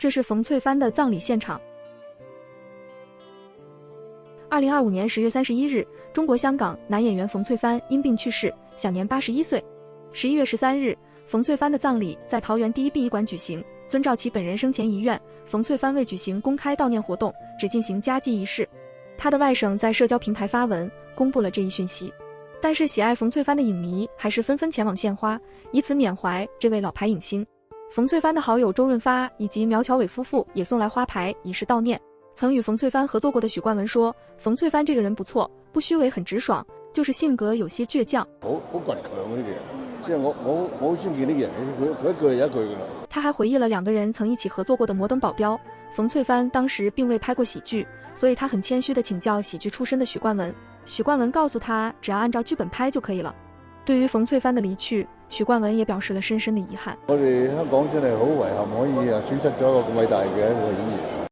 这是冯翠帆的葬礼现场。2025年10月31日，中国香港男演员冯翠帆因病去世，享年81岁。11月13日，冯翠帆的葬礼在桃园第一殡仪馆举行，遵照其本人生前遗愿，冯翠帆未举行公开悼念活动，只进行家祭仪式。他的外甥在社交平台发文公布了这一讯息，但是喜爱冯翠帆的影迷还是纷纷前往献花，以此缅怀这位老牌影星。冯翠帆的好友周润发以及苗侨伟夫妇也送来花牌以示悼念。曾与冯翠帆合作过的许冠文说，冯翠帆这个人不错，不虚伪，很直爽，就是性格有些倔強。好倔強嗰啲嘢，即係我好尊敬呢個人，佢一句有一句㗎啦。他還回憶了兩個人曾一起合作過的摩登保鏢。馮翠帆當時並未拍過喜劇，所以他很謙虛地請教喜劇出身的許冠文。許冠文告訴他，只要按照劇本拍就可以了。對於馮翠帆的離去，許冠文也表示了深深的遺憾。我哋香港真係好遺憾，可以損失咗一個咁偉大嘅一個演員。